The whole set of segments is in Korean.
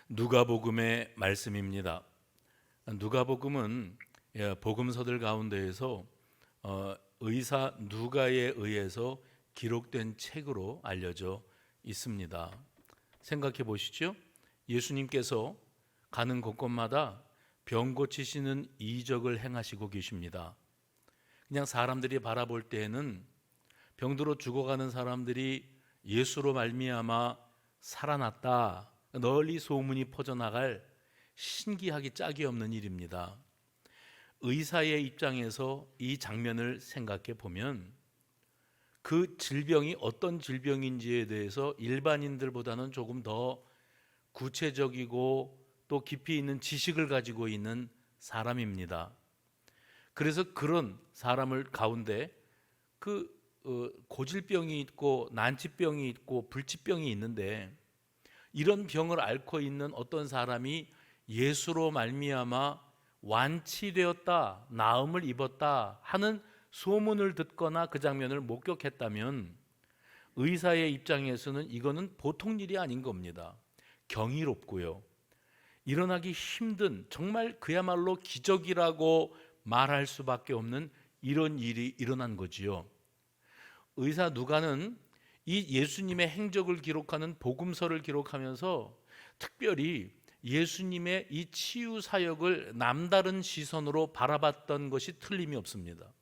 누가복음의 말씀입니다. 누가복음은 복음서들 가운데에서 의사 누가에 의해서 기록된 책으로 알려져 있습니다. 생각해 보시죠. 예수님께서 가는 곳곳마다 병 고치시는 이적을 행하시고 계십니다. 그냥 사람들이 바라볼 때에는 병들어 죽어가는 사람들이 예수로 말미암아 살아났다, 널리 소문이 퍼져나갈 신기하기 짝이 없는 일입니다. 의사의 입장에서 이 장면을 생각해 보면 그 질병이 어떤 질병인지에 대해서 일반인들보다는 조금 더 구체적이고 또 깊이 있는 지식을 가지고 있는 사람입니다. 그래서 그런 사람을 가운데 고질병이 있고 난치병이 있고 불치병이 있는데, 이런 병을 앓고 있는 어떤 사람이 예수로 말미암아 완치되었다, 나음을 입었다 하는 소문을 듣거나 그 장면을 목격했다면 의사의 입장에서는 이거는 보통 일이 아닌 겁니다. 경이롭고요, 일어나기 힘든, 정말 그야말로 기적이라고 말할 수밖에 없는 이런 일이 일어난 거지요. 의사 누가는 이 예수님의 행적을 기록하는 복음서를 기록하면서 특별히 예수님의 이 치유 사역을 남다른 시선으로 바라봤던 것이 틀림이 없습니다.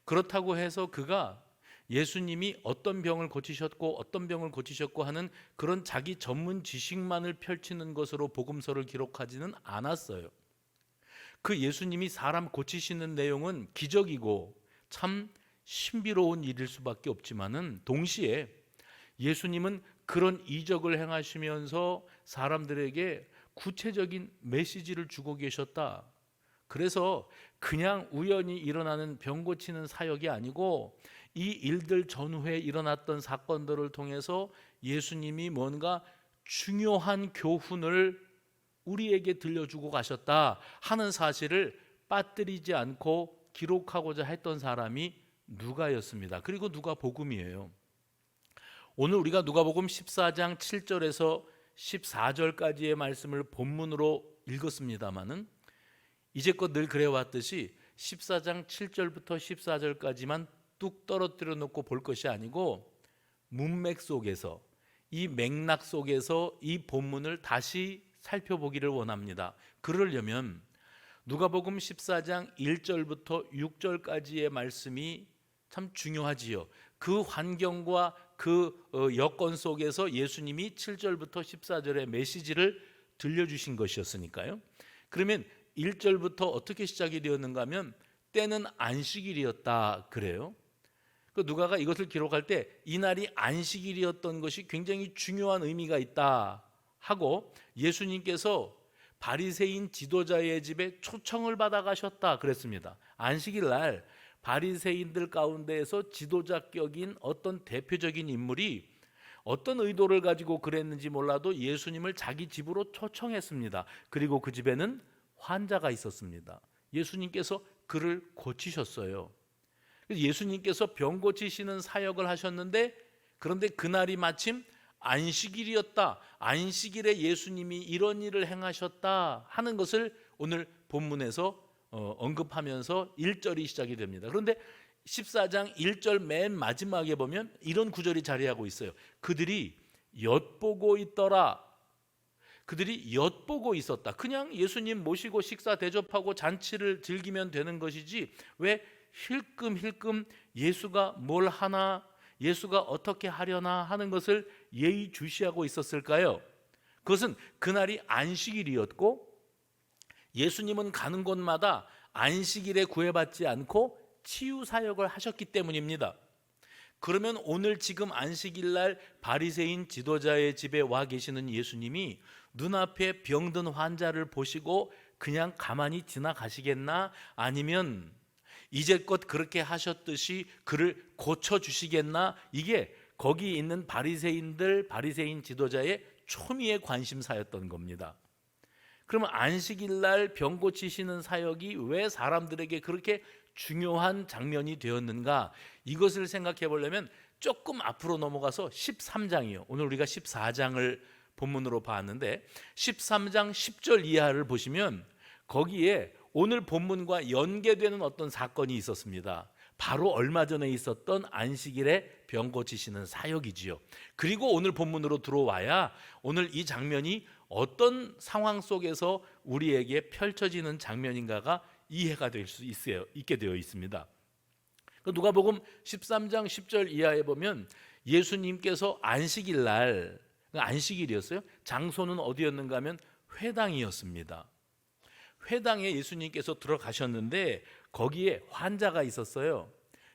그렇다고 해서 그가 예수님이 어떤 병을 고치셨고 어떤 병을 고치셨고 하는 그런 자기 전문 지식만을 펼치는 것으로 복음서를 기록하지는 않았어요. 그 예수님이 사람 고치시는 내용은 기적이고 참 신비로운 일일 수밖에 없지만은 동시에 예수님은 그런 이적을 행하시면서 사람들에게 구체적인 메시지를 주고 계셨다. 그래서 그냥 우연히 일어나는 병 고치는 사역이 아니고 이 일들 전후에 일어났던 사건들을 통해서 예수님이 뭔가 중요한 교훈을 우리에게 들려주고 가셨다 하는 사실을 빠뜨리지 않고 기록하고자 했던 사람이 누가였습니다. 그리고 누가복음이에요. 오늘 우리가 누가복음 14장 7절에서 14절까지의 말씀을 본문으로 읽었습니다마는 이제껏 늘 그래왔듯이 14장 7절부터 14절까지만 뚝 떨어뜨려 놓고 볼 것이 아니고 문맥 속에서, 이 맥락 속에서 이 본문을 다시 살펴보기를 원합니다. 그러려면 누가복음 14장 1절부터 6절까지의 말씀이 참 중요하지요. 그 환경과 그 여건 속에서 예수님이 7절부터 14절의 메시지를 들려주신 것이었으니까요. 그러면 1절부터 어떻게 시작이 되었는가 하면 때는 안식일이었다 그래요. 그 누가가 이것을 기록할 때 이날이 안식일이었던 것이 굉장히 중요한 의미가 있다 하고, 예수님께서 바리새인 지도자의 집에 초청을 받아 가셨다 그랬습니다. 안식일 날 바리새인들 가운데에서 지도자격인 어떤 대표적인 인물이 어떤 의도를 가지고 그랬는지 몰라도 예수님을 자기 집으로 초청했습니다. 그리고 그 집에는 환자가 있었습니다. 예수님께서 그를 고치셨어요. 예수님께서 병 고치시는 사역을 하셨는데, 그런데 그날이 마침 안식일이었다, 안식일에 예수님이 이런 일을 행하셨다 하는 것을 오늘 본문에서 언급하면서 1절이 시작이 됩니다. 그런데 14장 1절 맨 마지막에 보면 이런 구절이 자리하고 있어요. 그들이 엿보고 있더라. 그들이 엿보고 있었다. 그냥 예수님 모시고 식사 대접하고 잔치를 즐기면 되는 것이지 왜 힐끔힐끔 예수가 뭘 하나, 예수가 어떻게 하려나 하는 것을 예의주시하고 있었을까요? 그것은 그날이 안식일이었고 예수님은 가는 곳마다 안식일에 구애받지 않고 치유 사역을 하셨기 때문입니다. 그러면 오늘 지금 안식일날 바리새인 지도자의 집에 와 계시는 예수님이 눈앞에 병든 환자를 보시고 그냥 가만히 지나가시겠나? 아니면 이제껏 그렇게 하셨듯이 그를 고쳐주시겠나? 이게 거기 있는 바리새인 지도자의 초미의 관심사였던 겁니다. 그러면 안식일날 병 고치시는 사역이 왜 사람들에게 그렇게 중요한 장면이 되었는가? 이것을 생각해 보려면 조금 앞으로 넘어가서 13장이요. 오늘 우리가 14장을 본문으로 봤는데 13장 10절 이하를 보시면 거기에 오늘 본문과 연계되는 어떤 사건이 있었습니다. 바로 얼마 전에 있었던 안식일에 병 고치시는 사역이지요. 그리고 오늘 본문으로 들어와야 오늘 이 장면이 어떤 상황 속에서 우리에게 펼쳐지는 장면인가가 이해가 될 수 있게 되어 있습니다. 누가복음 13장 10절 이하에 보면 예수님께서 안식일 날, 안식일이었어요. 장소는 어디였는가 하면 회당이었습니다. 회당에 예수님께서 들어가셨는데 거기에 환자가 있었어요.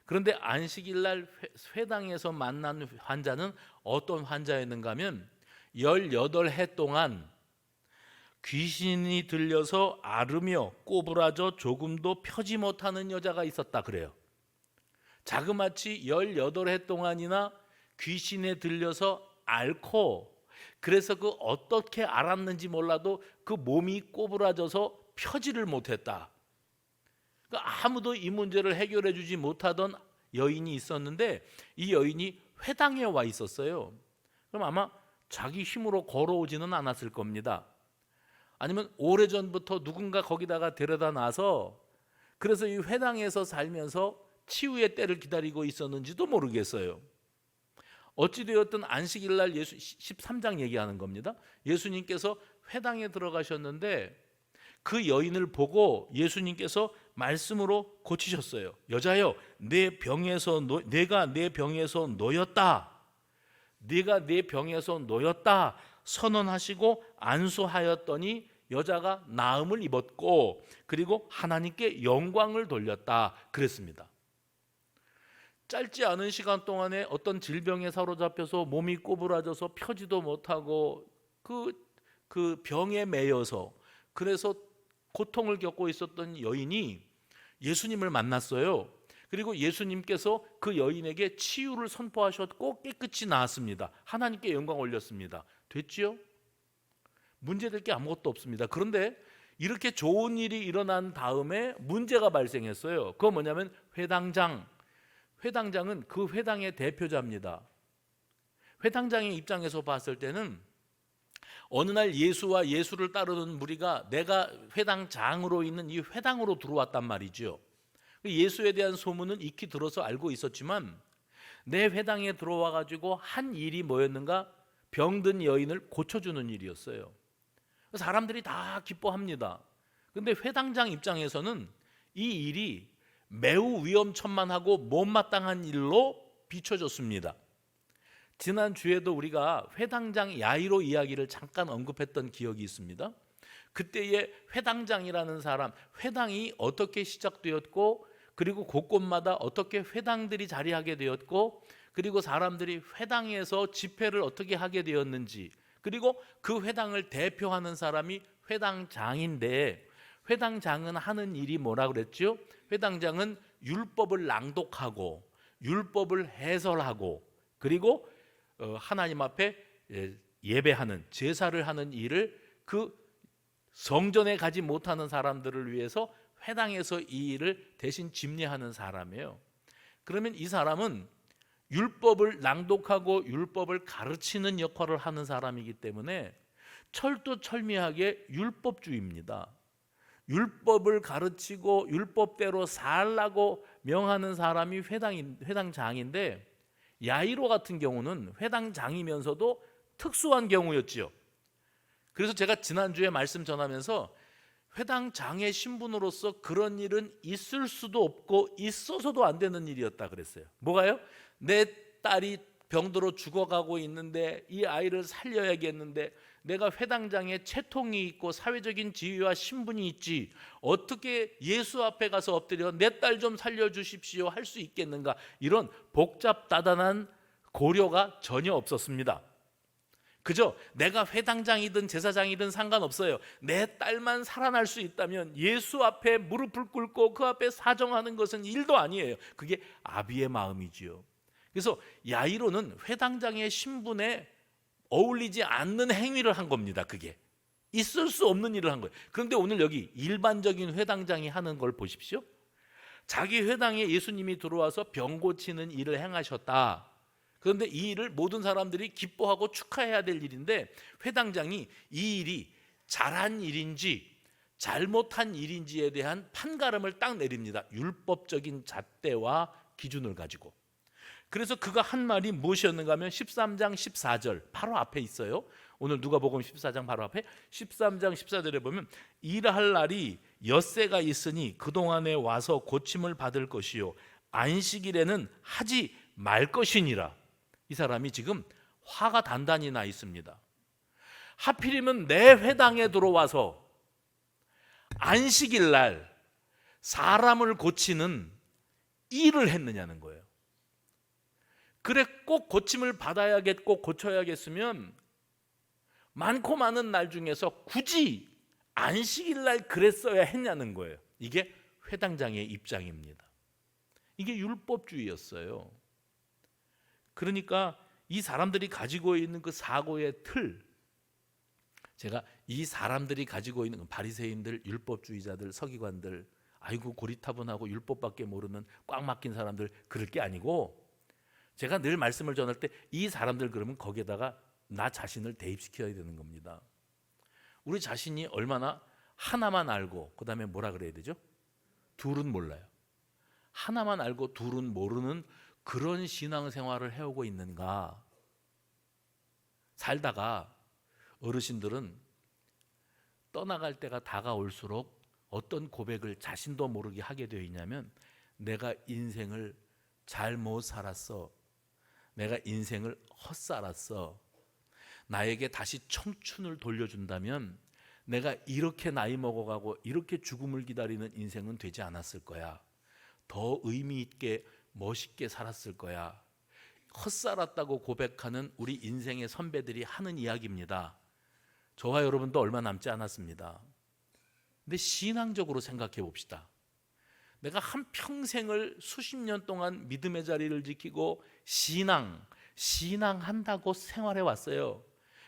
그런데 안식일 날 회당에서 만난 환자는 어떤 환자였는가 하면 18해 동안 귀신이 들려서 앓으며 꼬부라져 조금도 펴지 못하는 여자가 있었다 그래요. 자그마치 18해 동안이나 귀신에 들려서 앓고, 그래서 그 어떻게 앓았는지 몰라도 그 몸이 꼬부라져서 펴지를 못했다. 그러니까 아무도 이 문제를 해결해 주지 못하던 여인이 있었는데 이 여인이 회당에 와 있었어요. 그럼 아마 자기 힘으로 걸어오지는 않았을 겁니다. 아니면 오래전부터 누군가 거기다가 데려다 놔서 그래서 이 회당에서 살면서 치유의 때를 기다리고 있었는지도 모르겠어요. 어찌되었든 안식일 날 13장 얘기하는 겁니다. 예수님께서 회당에 들어가셨는데 그 여인을 보고 예수님께서 말씀으로 고치셨어요. 여자여, 내가 내 병에서 놓였다. 네가 내 병에서 놓였다 선언하시고 안수하였더니 여자가 나음을 입었고 그리고 하나님께 영광을 돌렸다 그랬습니다. 짧지 않은 시간 동안에 어떤 질병에 사로잡혀서 몸이 꼬부라져서 펴지도 못하고 그 병에 매여서 그래서 고통을 겪고 있었던 여인이 예수님을 만났어요. 그리고 예수님께서 그 여인에게 치유를 선포하셨고 깨끗이 나았습니다. 하나님께 영광 올렸습니다. 됐지요? 문제될 게 아무것도 없습니다. 그런데 이렇게 좋은 일이 일어난 다음에 문제가 발생했어요. 그건 뭐냐면 회당장은 그 회당의 대표자입니다. 회당장의 입장에서 봤을 때는 어느 날 예수와 예수를 따르는 무리가 내가 회당장으로 있는 이 회당으로 들어왔단 말이죠. 예수에 대한 소문은 익히 들어서 알고 있었지만 내 회당에 들어와 가지고 한 일이 뭐였는가? 병든 여인을 고쳐주는 일이었어요. 사람들이 다 기뻐합니다. 그런데 회당장 입장에서는 이 일이 매우 위험천만하고 못마땅한 일로 비춰졌습니다. 지난 주에도 우리가 회당장 야이로 이야기를 잠깐 언급했던 기억이 있습니다. 그때의 회당장이라는 사람, 회당이 어떻게 시작되었고 그리고 곳곳마다 어떻게 회당들이 자리하게 되었고 그리고 사람들이 회당에서 집회를 어떻게 하게 되었는지, 그리고 그 회당을 대표하는 사람이 회당장인데, 회당장은 하는 일이 뭐라 그랬죠? 회당장은 율법을 낭독하고 율법을 해설하고 그리고 하나님 앞에 예배하는, 제사를 하는 일을 그 성전에 가지 못하는 사람들을 위해서 회당에서 이 일을 대신 집례하는 사람이에요. 그러면 이 사람은 율법을 낭독하고 율법을 가르치는 역할을 하는 사람이기 때문에 철두철미하게 율법주의입니다. 율법을 가르치고 율법대로 살라고 명하는 사람이 회당장인데, 야이로 같은 경우는 회당장이면서도 특수한 경우였지요. 그래서 제가 지난주에 말씀 전하면서 회당장의 신분으로서 그런 일은 있을 수도 없고 있어서도 안 되는 일이었다 그랬어요. 뭐가요? 내 딸이 병들어 죽어가고 있는데 이 아이를 살려야겠는데 내가 회당장에 채통이 있고 사회적인 지위와 신분이 있지 어떻게 예수 앞에 가서 엎드려 내 딸 좀 살려주십시오 할 수 있겠는가? 이런 복잡다단한 고려가 전혀 없었습니다. 그저 내가 회당장이든 제사장이든 상관없어요. 내 딸만 살아날 수 있다면 예수 앞에 무릎을 꿇고 그 앞에 사정하는 것은 일도 아니에요. 그게 아비의 마음이지요. 그래서 야이로는 회당장의 신분에 어울리지 않는 행위를 한 겁니다. 그게 있을 수 없는 일을 한 거예요. 그런데 오늘 여기 일반적인 회당장이 하는 걸 보십시오. 자기 회당에 예수님이 들어와서 병 고치는 일을 행하셨다. 그런데 이 일을 모든 사람들이 기뻐하고 축하해야 될 일인데 회당장이 이 일이 잘한 일인지 잘못한 일인지에 대한 판가름을 딱 내립니다. 율법적인 잣대와 기준을 가지고. 그래서 그가 한 말이 무엇이었는가 하면 13장 14절 바로 앞에 있어요. 오늘 누가복음 14장 바로 앞에 13장 14절에 보면 일할 날이 엿새가 있으니 그동안에 와서 고침을 받을 것이요 안식일에는 하지 말 것이니라. 이 사람이 지금 화가 단단히 나 있습니다. 하필이면 내 회당에 들어와서 안식일 날 사람을 고치는 일을 했느냐는 거예요. 그래 꼭 고침을 받아야겠고 고쳐야겠으면 많고 많은 날 중에서 굳이 안식일 날 그랬어야 했냐는 거예요. 이게 회당장의 입장입니다. 이게 율법주의였어요. 그러니까 이 사람들이 가지고 있는 그 사고의 틀, 제가 이 사람들이 가지고 있는 바리새인들, 율법주의자들, 서기관들, 아이고 고리타분하고 율법밖에 모르는 꽉 막힌 사람들 그럴 게 아니고, 제가 늘 말씀을 전할 때 이 사람들 그러면 거기에다가 나 자신을 대입시켜야 되는 겁니다. 우리 자신이 얼마나 하나만 알고 그 다음에 뭐라 그래야 되죠? 둘은 몰라요. 하나만 알고 둘은 모르는 그런 신앙생활을 해오고 있는가. 살다가 어르신들은 떠나갈 때가 다가올수록 어떤 고백을 자신도 모르게 하게 되어 있냐면, 내가 인생을 잘못 살았어, 내가 인생을 헛살았어, 나에게 다시 청춘을 돌려준다면 내가 이렇게 나이 먹어가고 이렇게 죽음을 기다리는 인생은 되지 않았을 거야, 더 의미 있게 멋있게 살았을 거야. 헛살았다고 고백하는 우리 인생의 선배들이 하는 이야기입니다. 저와 여러분도 얼마 남지 않았습니다. 근데 신앙적으로 생각해 봅시다. 내가 한평생을 수십 년 동안 믿음의 자리를 지키고 신앙한다고 생활해 왔어요.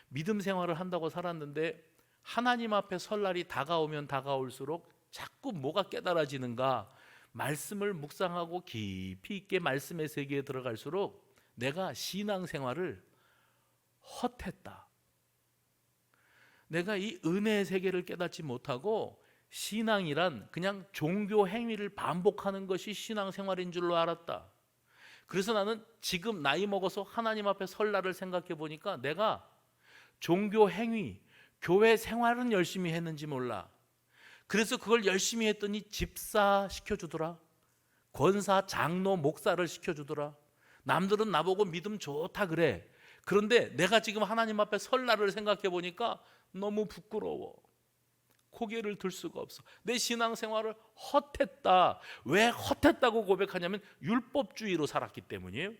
믿음 생활을 한다고 살았는데 하나님 앞에 설 날이 다가오면 다가올수록 자꾸 뭐가 깨달아지는가. 말씀을 묵상하고 깊이 있게 말씀의 세계에 들어갈수록 내가 신앙생활을 헛했다. 내가 이 은혜의 세계를 깨닫지 못하고 신앙이란 그냥 종교 행위를 반복하는 것이 신앙생활인 줄로 알았다. 그래서 나는 지금 나이 먹어서 하나님 앞에 설 날을 생각해 보니까 내가 종교 행위, 교회 생활은 열심히 했는지 몰라. 그래서 그걸 열심히 했더니 집사 시켜주더라, 권사, 장로, 목사를 시켜주더라. 남들은 나보고 믿음 좋다 그래. 그런데 내가 지금 하나님 앞에 설 날을 생각해 보니까 너무 부끄러워. 고개를 들 수가 없어. 내 신앙생활을 헛했다. 왜 헛했다고 고백하냐면 율법주의로 살았기 때문이에요.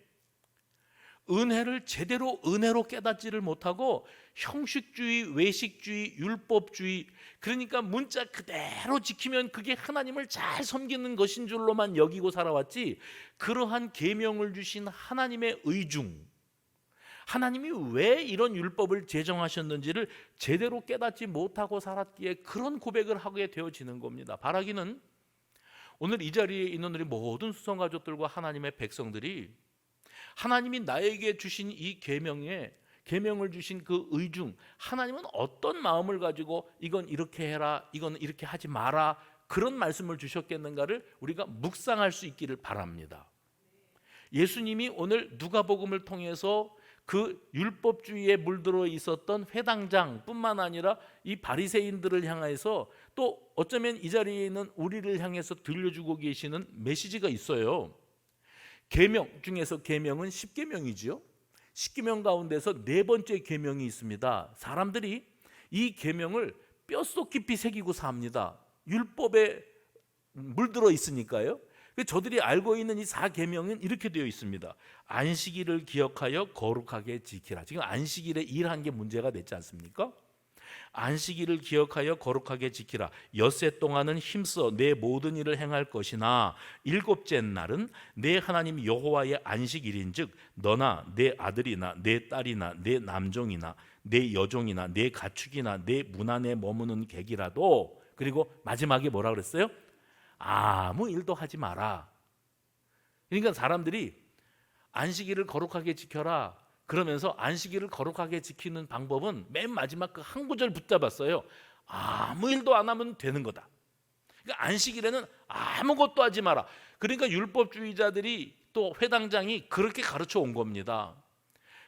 은혜를 제대로 은혜로 깨닫지를 못하고 형식주의, 외식주의, 율법주의, 그러니까 문자 그대로 지키면 그게 하나님을 잘 섬기는 것인 줄로만 여기고 살아왔지, 그러한 계명을 주신 하나님의 의중, 하나님이 왜 이런 율법을 제정하셨는지를 제대로 깨닫지 못하고 살았기에 그런 고백을 하게 되어지는 겁니다. 바라기는 오늘 이 자리에 있는 우리 모든 수성가족들과 하나님의 백성들이 하나님이 나에게 주신 이 계명을 주신 그 의중, 하나님은 어떤 마음을 가지고 이건 이렇게 해라, 이건 이렇게 하지 마라, 그런 말씀을 주셨겠는가를 우리가 묵상할 수 있기를 바랍니다. 예수님이 오늘 누가복음을 통해서 그 율법주의에 물들어 있었던 회당장뿐만 아니라 이 바리새인들을 향해서 또 어쩌면 이 자리에 있는 우리를 향해서 들려주고 계시는 메시지가 있어요. 계명 중에서 계명은 10계명이지요. 10계명 가운데서 네 번째 계명이 있습니다. 사람들이 이 계명을 뼛속 깊이 새기고 삽니다. 율법에 물들어 있으니까요. 저들이 알고 있는 이 4계명은 이렇게 되어 있습니다. 안식일을 기억하여 거룩하게 지키라. 지금 안식일에 일한 게 문제가 됐지 않습니까? 안식일을 기억하여 거룩하게 지키라. 엿새 동안은 힘써 내 모든 일을 행할 것이나 일곱째 날은 내 하나님 여호와의 안식일인즉 너나 내 아들이나 내 딸이나 내 남종이나 내 여종이나 내 가축이나 내 문 안에 머무는 객이라도, 그리고 마지막에 뭐라 그랬어요? 아무 일도 하지 마라. 그러니까 사람들이 안식일을 거룩하게 지켜라. 그러면서 안식일을 거룩하게 지키는 방법은 맨 마지막 그 한 구절 붙잡았어요. 아무 일도 안 하면 되는 거다. 그러니까 안식일에는 아무것도 하지 마라. 그러니까 율법주의자들이 또 회당장이 그렇게 가르쳐 온 겁니다.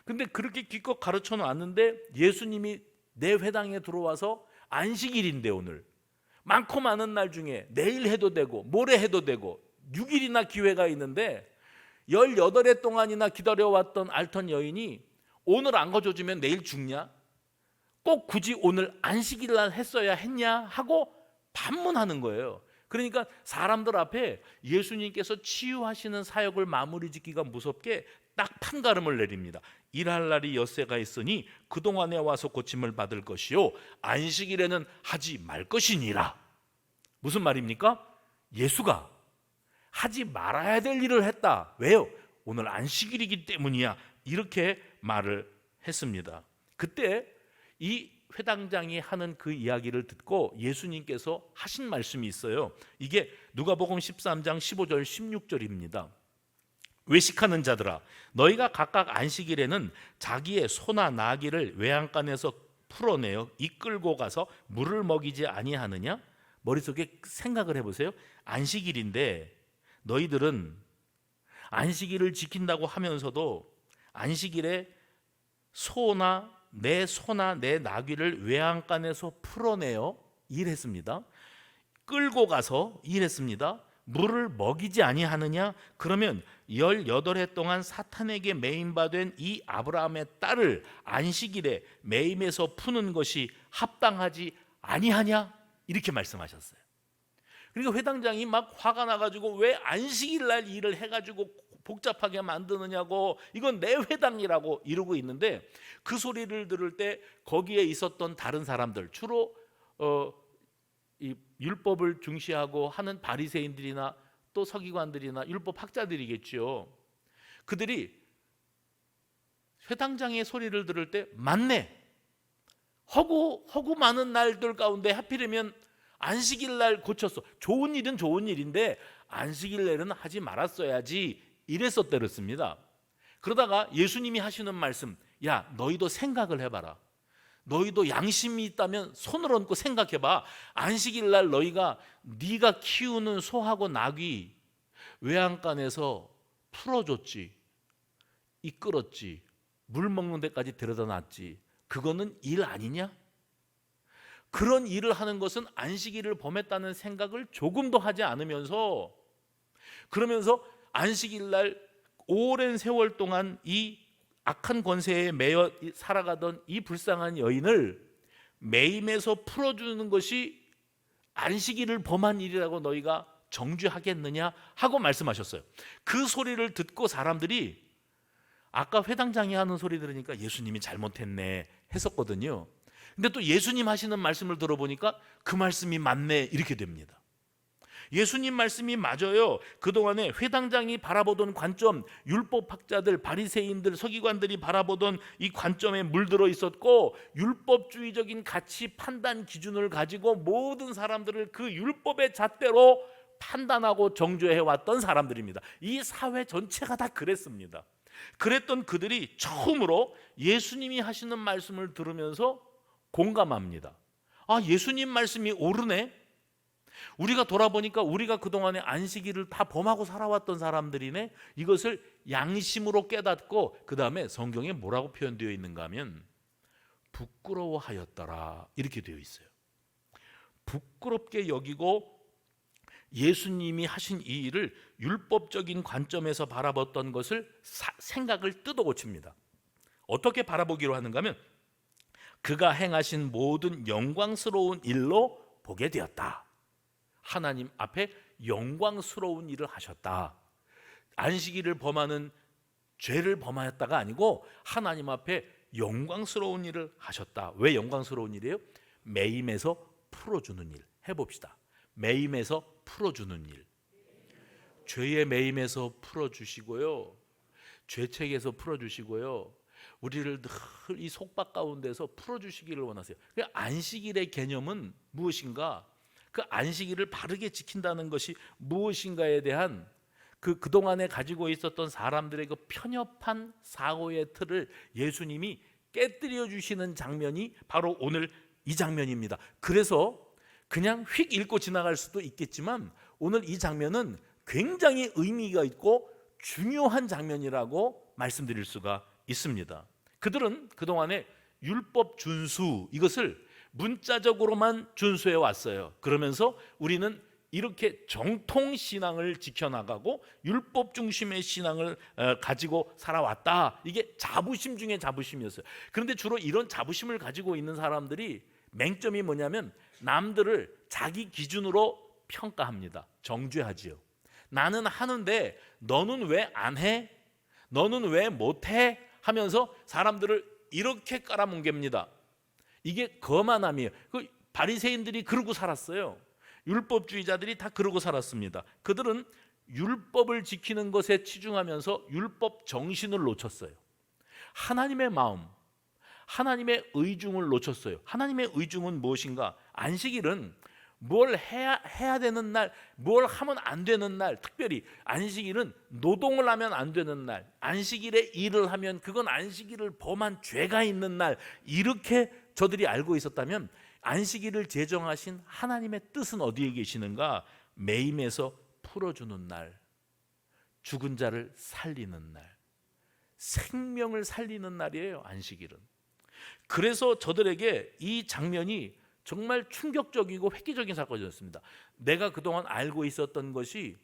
근데 그렇게 기껏 가르쳐 놨는데 예수님이 내 회당에 들어와서 안식일인데 오늘 많고 많은 날 중에 내일 해도 되고 모레 해도 되고 6일이나 기회가 있는데 18해 동안이나 기다려왔던 알턴 여인이 오늘 안 거둬주면 내일 죽냐? 꼭 굳이 오늘 안식일 날 했어야 했냐? 하고 반문하는 거예요. 그러니까 사람들 앞에 예수님께서 치유하시는 사역을 마무리 짓기가 무섭게 딱 판가름을 내립니다. 일할 날이 엿새가 있으니 그동안에 와서 고침을 받을 것이요 안식일에는 하지 말 것이니라. 무슨 말입니까? 예수가 하지 말아야 될 일을 했다. 왜요? 오늘 안식일이기 때문이야. 이렇게 말을 했습니다. 그때 이 회당장이 하는 그 이야기를 듣고 예수님께서 하신 말씀이 있어요. 이게 누가복음 13장 15절 16절입니다. 외식하는 자들아 너희가 각각 안식일에는 자기의 소나 나귀를 외양간에서 풀어내어 이끌고 가서 물을 먹이지 아니하느냐? 머릿속에 생각을 해보세요. 안식일인데 너희들은 안식일을 지킨다고 하면서도 안식일에 내 소나 내 나귀를 외양간에서 풀어내어 일했습니다. 끌고 가서 일했습니다. 물을 먹이지 아니하느냐? 그러면 18해 동안 사탄에게 매임받은 이 아브라함의 딸을 안식일에 매임해서 푸는 것이 합당하지 아니하냐? 이렇게 말씀하셨어요. 그러니까 회당장이 막 화가 나가지고 왜 안식일 날 일을 해가지고 복잡하게 만드느냐고, 이건 내 회당이라고 이러고 있는데 그 소리를 들을 때 거기에 있었던 다른 사람들, 주로 이 율법을 중시하고 하는 바리새인들이나 또 서기관들이나 율법 학자들이겠죠. 그들이 회당장의 소리를 들을 때 맞네, 허구 많은 날들 가운데 하필이면 안식일 날 고쳤어. 좋은 일은 좋은 일인데 안식일 날은 하지 말았어야지 이랬었다 그랬습니다. 그러다가 예수님이 하시는 말씀, 야 너희도 생각을 해봐라. 너희도 양심이 있다면 손을 얹고 생각해봐. 안식일 날 너희가 네가 키우는 소하고 나귀 외양간에서 풀어줬지, 이끌었지, 물 먹는 데까지 데려다 놨지. 그거는 일 아니냐? 그런 일을 하는 것은 안식일을 범했다는 생각을 조금도 하지 않으면서, 그러면서 안식일 날 오랜 세월 동안 이 악한 권세에 매여 살아가던 이 불쌍한 여인을 매임해서 풀어주는 것이 안식일을 범한 일이라고 너희가 정죄하겠느냐 하고 말씀하셨어요. 그 소리를 듣고 사람들이 아까 회당장이 하는 소리 들으니까 예수님이 잘못했네 했었거든요. 근데 또 예수님 하시는 말씀을 들어보니까 그 말씀이 맞네 이렇게 됩니다. 예수님 말씀이 맞아요. 그동안에 회당장이 바라보던 관점, 율법학자들, 바리새인들, 서기관들이 바라보던 이 관점에 물들어 있었고, 율법주의적인 가치 판단 기준을 가지고 모든 사람들을 그 율법의 잣대로 판단하고 정죄해왔던 사람들입니다. 이 사회 전체가 다 그랬습니다. 그랬던 그들이 처음으로 예수님이 하시는 말씀을 들으면서 공감합니다. 아, 예수님 말씀이 옳으네. 우리가 돌아보니까 우리가 그동안에 안식일을 다 범하고 살아왔던 사람들이네. 이것을 양심으로 깨닫고 그 다음에 성경에 뭐라고 표현되어 있는가 하면 부끄러워하였더라 이렇게 되어 있어요. 부끄럽게 여기고 예수님이 하신 이 일을 율법적인 관점에서 바라봤던 것을 생각을 뜯어고칩니다. 어떻게 바라보기로 하는가 하면 그가 행하신 모든 영광스러운 일로 보게 되었다. 하나님 앞에 영광스러운 일을 하셨다. 안식일을 범하는 죄를 범하였다가 아니고 하나님 앞에 영광스러운 일을 하셨다. 왜 영광스러운 일이에요? 매임에서 풀어주는 일. 해봅시다. 매임에서 풀어주는 일. 죄의 매임에서 풀어주시고요, 죄책에서 풀어주시고요, 우리를 늘 이 속박 가운데서 풀어주시기를 원하세요. 안식일의 개념은 무엇인가? 그 안식일을 바르게 지킨다는 것이 무엇인가에 대한 그동안에 가지고 있었던 사람들의 그 편협한 사고의 틀을 예수님이 깨뜨려 주시는 장면이 바로 오늘 이 장면입니다. 그래서 그냥 휙 읽고 지나갈 수도 있겠지만 오늘 이 장면은 굉장히 의미가 있고 중요한 장면이라고 말씀드릴 수가 있습니다. 그들은 그동안에 율법 준수, 이것을 문자적으로만 준수해 왔어요. 그러면서 우리는 이렇게 정통 신앙을 지켜나가고 율법 중심의 신앙을 가지고 살아왔다. 이게 자부심 중에 자부심이었어요. 그런데 주로 이런 자부심을 가지고 있는 사람들이 맹점이 뭐냐면 남들을 자기 기준으로 평가합니다. 정죄하지요. 나는 하는데 너는 왜 안 해? 너는 왜 못해? 하면서 사람들을 이렇게 깔아뭉갭니다. 이게 거만함이에요. 그 바리새인들이 그러고 살았어요. 율법주의자들이 다 그러고 살았습니다. 그들은 율법을 지키는 것에 치중하면서 율법 정신을 놓쳤어요. 하나님의 마음, 하나님의 의중을 놓쳤어요. 하나님의 의중은 무엇인가? 안식일은 뭘 해야 되는 날, 뭘 하면 안 되는 날, 특별히 안식일은 노동을 하면 안 되는 날, 안식일에 일을 하면 그건 안식일을 범한 죄가 있는 날, 이렇게 저들이 알고 있었다면 안식일을 제정하신 하나님의 뜻은 어디에 계시는가? 매임에서 풀어주는 날, 죽은 자를 살리는 날, 생명을 살리는 날이에요, 안식일은. 그래서 저들에게 이 장면이 정말 충격적이고 획기적인 사건이었습니다. 내가 그동안 알고 있었던 것이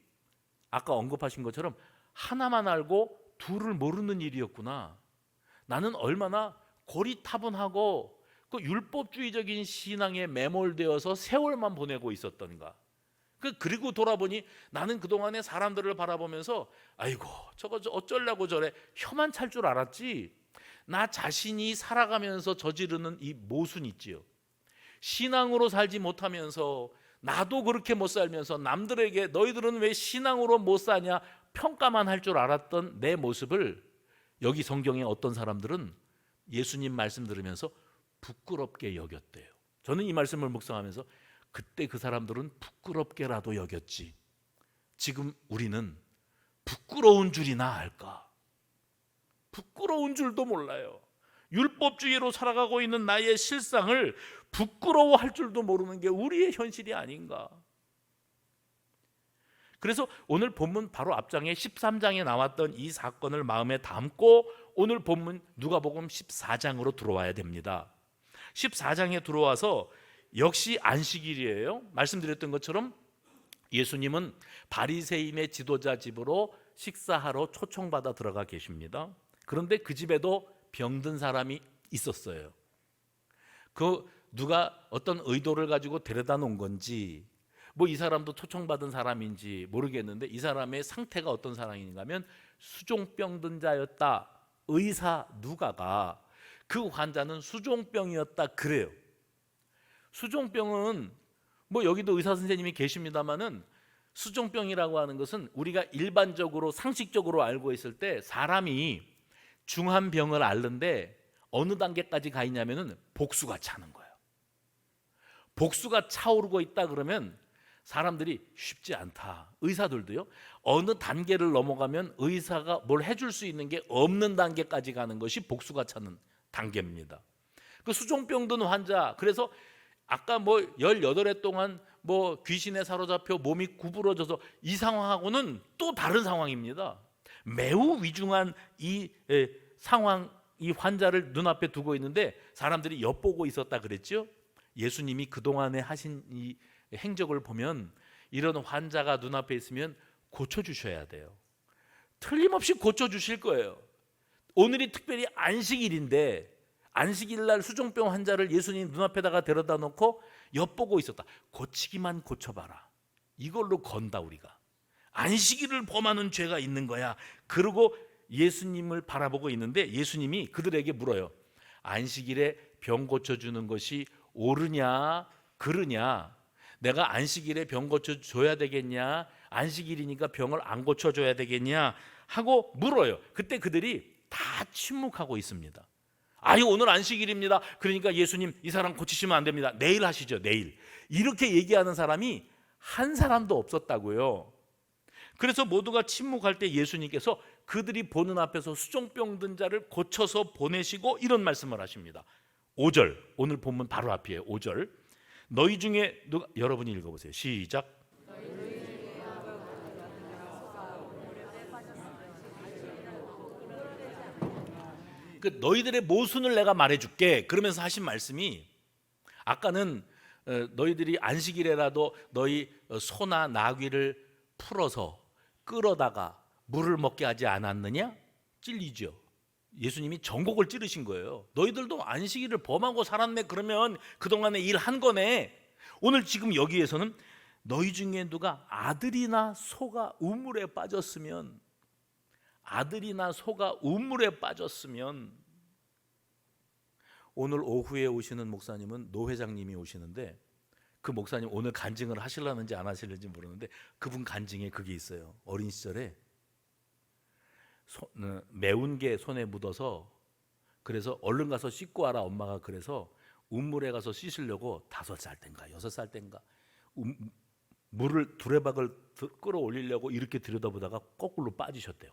아까 언급하신 것처럼 하나만 알고 둘을 모르는 일이었구나. 나는 얼마나 고리타분하고 그 율법주의적인 신앙에 매몰되어서 세월만 보내고 있었던가. 그리고 돌아보니 나는 그동안에 사람들을 바라보면서 아이고 저거 어쩌려고 저래, 혀만 찰 줄 알았지. 나 자신이 살아가면서 저지르는 이 모순 있지요. 신앙으로 살지 못하면서 나도 그렇게 못 살면서 남들에게 너희들은 왜 신앙으로 못 사냐 평가만 할 줄 알았던 내 모습을 여기 성경에 어떤 사람들은 예수님 말씀 들으면서 부끄럽게 여겼대요. 저는 이 말씀을 묵상하면서 그때 그 사람들은 부끄럽게라도 여겼지, 지금 우리는 부끄러운 줄이나 알까? 부끄러운 줄도 몰라요. 율법주의로 살아가고 있는 나의 실상을 부끄러워할 줄도 모르는 게 우리의 현실이 아닌가. 그래서 오늘 본문 바로 앞장에 13장에 나왔던 이 사건을 마음에 담고 오늘 본문 누가복음 14장으로 들어와야 됩니다. 14장에 들어와서 역시 안식일이에요. 말씀드렸던 것처럼 예수님은 바리새인의 지도자 집으로 식사하러 초청받아 들어가 계십니다. 그런데 그 집에도 병든 사람이 있었어요. 그 누가 어떤 의도를 가지고 데려다 놓은 건지, 뭐 이 사람도 초청받은 사람인지 모르겠는데 이 사람의 상태가 어떤 상황인가 하면 수종병든 자였다. 의사 누가가 그 환자는 수종병이었다 그래요. 수종병은 뭐 여기도 의사 선생님이 계십니다마는 수종병이라고 하는 것은 우리가 일반적으로 상식적으로 알고 있을 때 사람이 중한 병을 앓는데 어느 단계까지 가 있냐면은 복수가 차는 거예요. 복수가 차오르고 있다 그러면 사람들이 쉽지 않다. 의사들도요. 어느 단계를 넘어가면 의사가 뭘 해줄 수 있는 게 없는 단계까지 가는 것이 복수가 차는 단계입니다. 그 수종병 든 환자, 그래서 아까 뭐 18해 동안 뭐 귀신에 사로잡혀 몸이 구부러져서 이 상황하고는 또 다른 상황입니다. 매우 위중한 이 상황, 이 환자를 눈앞에 두고 있는데 사람들이 엿보고 있었다 그랬죠. 예수님이 그동안에 하신 이 행적을 보면 이런 환자가 눈앞에 있으면 고쳐주셔야 돼요. 틀림없이 고쳐주실 거예요. 오늘이 특별히 안식일인데 안식일날 수종병 환자를 예수님 눈앞에다가 데려다 놓고 엿보고 있었다. 고치기만 고쳐봐라. 이걸로 건다 우리가. 안식일을 범하는 죄가 있는 거야. 그러고 예수님을 바라보고 있는데 예수님이 그들에게 물어요. 안식일에 병 고쳐주는 것이 옳으냐 그르냐? 내가 안식일에 병 고쳐줘야 되겠냐? 안식일이니까 병을 안 고쳐줘야 되겠냐? 하고 물어요. 그때 그들이 다 침묵하고 있습니다. 아니 오늘 안식일입니다. 그러니까 예수님 이 사람 고치시면 안 됩니다. 내일 하시죠. 내일. 이렇게 얘기하는 사람이 한 사람도 없었다고요. 그래서 모두가 침묵할 때 예수님께서 그들이 보는 앞에서 수종병 든 자를 고쳐서 보내시고 이런 말씀을 하십니다. 5절, 오늘 본문 바로 앞이에요. 5절, 너희 중에 누가, 여러분이 읽어보세요. 시작. 그 너희들의 모순을 내가 말해줄게. 그러면서 하신 말씀이, 아까는 너희들이 안식일에라도 너희 소나 나귀를 풀어서 끌어다가 물을 먹게 하지 않았느냐? 찔리죠. 예수님이 전곡을 찌르신 거예요. 너희들도 안식일을 범하고 살았네. 그러면 그동안에 일한 거네. 오늘 지금 여기에서는 너희 중에 누가 아들이나 소가 우물에 빠졌으면, 아들이나 소가 우물에 빠졌으면, 오늘 오후에 오시는 목사님은 노 회장님이 오시는데, 그 목사님 오늘 간증을 하실라는지 안 하실는지 모르는데 그분 간증에 그게 있어요. 어린 시절에 매운 게 손에 묻어서, 그래서 얼른 가서 씻고 와라 엄마가 그래서 우물에 가서 씻으려고 5살 땐가 6살 땐가 물을 두레박을 끌어올리려고 이렇게 들여다보다가 거꾸로 빠지셨대요.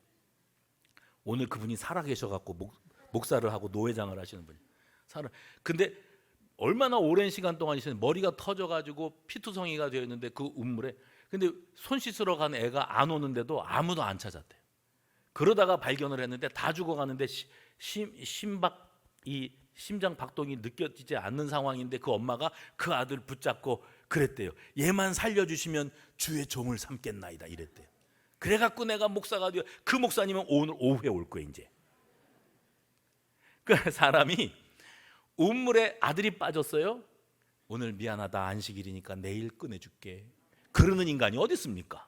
오늘 그분이 살아계셔갖고 목사를 하고 노회장을 하시는 분이 근데 얼마나 오랜 시간 동안 있었는데 머리가 터져가지고 피투성이가 되어 있는데 그 우물에, 근데 손 씻으러 간 애가 안 오는데도 아무도 안 찾았대요. 그러다가 발견을 했는데 다 죽어가는데 심장 박동이 느껴지지 않는 상황인데 그 엄마가 그 아들 붙잡고 그랬대요. 얘만 살려주시면 주의 종을 삼겠나이다 이랬대요. 그래갖고 내가 목사가 되어, 그 목사님은 오늘 오후에 올 거예요. 이제 그 사람이 우물에 아들이 빠졌어요. 오늘 미안하다, 안식일이니까 내일 꺼내줄게. 그러는 인간이 어디 있습니까?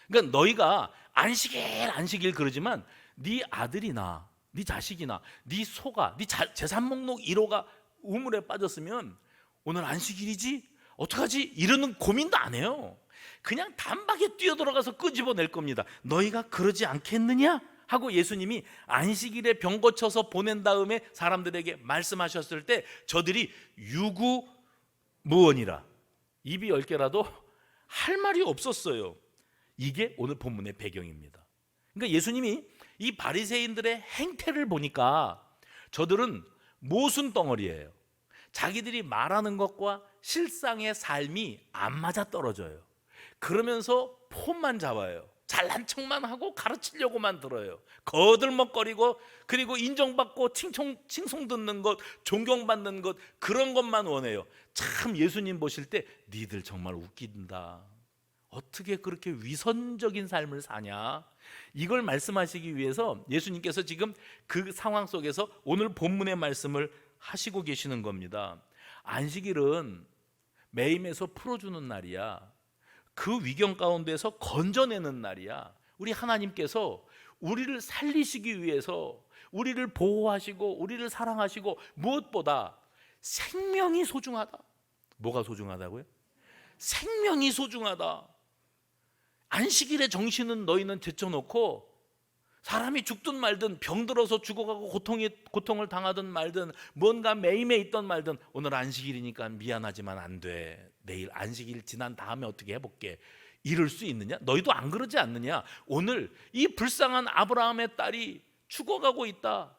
그러니까 너희가 안식일 그러지만 네 아들이나 네 자식이나 네 소가, 네 재산 목록 1호가 우물에 빠졌으면 오늘 안식일이지? 어떡하지? 이러는 고민도 안 해요. 그냥 단박에 뛰어들어가서 끄집어낼 겁니다. 너희가 그러지 않겠느냐? 하고 예수님이 안식일에 병 고쳐서 보낸 다음에 사람들에게 말씀하셨을 때 저들이 유구무원이라, 입이 10개라도 할 말이 없었어요. 이게 오늘 본문의 배경입니다. 그러니까 예수님이 이 바리새인들의 행태를 보니까 저들은 모순 덩어리예요. 자기들이 말하는 것과 실상의 삶이 안 맞아 떨어져요. 그러면서 폼만 잡아요. 잘난 척만 하고 가르치려고만 들어요. 거들먹거리고, 그리고 인정받고 칭송 듣는 것, 존경받는 것, 그런 것만 원해요. 참 예수님 보실 때 니들 정말 웃긴다. 어떻게 그렇게 위선적인 삶을 사냐? 이걸 말씀하시기 위해서 예수님께서 지금 그 상황 속에서 오늘 본문의 말씀을 하시고 계시는 겁니다. 안식일은 매임에서 풀어주는 날이야. 그 위경 가운데서 건져내는 날이야. 우리 하나님께서 우리를 살리시기 위해서 우리를 보호하시고 우리를 사랑하시고 무엇보다 생명이 소중하다. 뭐가 소중하다고요? 생명이 소중하다. 안식일의 정신은 너희는 제쳐놓고 사람이 죽든 말든 병들어서 죽어가고 고통을 당하든 말든 뭔가 매임에 있던 말든 오늘 안식일이니까 미안하지만 안 돼. 내일 안식일 지난 다음에 어떻게 해볼게. 이럴 수 있느냐? 너희도 안 그러지 않느냐? 오늘 이 불쌍한 아브라함의 딸이 죽어가고 있다.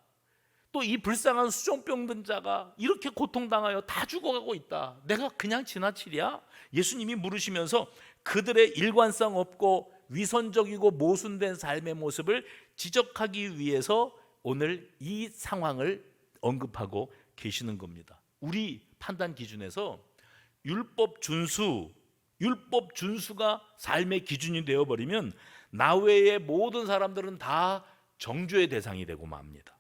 또 이 불쌍한 수종병 든 자가 이렇게 고통당하여 다 죽어가고 있다. 내가 그냥 지나치랴? 예수님이 물으시면서 그들의 일관성 없고 위선적이고 모순된 삶의 모습을 지적하기 위해서 오늘 이 상황을 언급하고 계시는 겁니다. 우리 판단 기준에서 율법 준수가 삶의 기준이 되어버리면 나 외의 모든 사람들은 다 정죄의 대상이 되고 맙니다.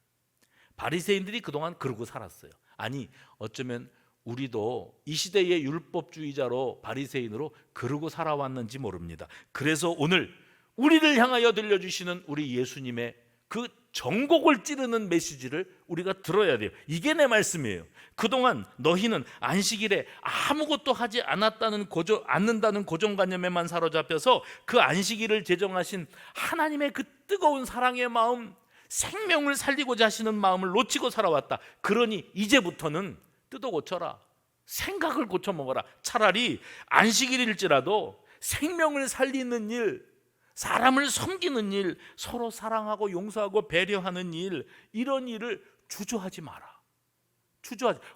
바리새인들이 그동안 그러고 살았어요. 아니 어쩌면 우리도 이 시대의 율법주의자로 바리새인으로 그러고 살아왔는지 모릅니다. 그래서 오늘 우리를 향하여 들려주시는 우리 예수님의 그 정곡을 찌르는 메시지를 우리가 들어야 돼요. 이게 내 말씀이에요. 그동안 너희는 안식일에 아무것도 하지 않는다는 고정관념에만 사로잡혀서 그 안식일을 제정하신 하나님의 그 뜨거운 사랑의 마음, 생명을 살리고자 하시는 마음을 놓치고 살아왔다. 그러니 이제부터는 뜯어 고쳐라. 생각을 고쳐 먹어라. 차라리 안식일일지라도 생명을 살리는 일, 사람을 섬기는 일, 서로 사랑하고 용서하고 배려하는 일, 이런 일을 주저하지 마라.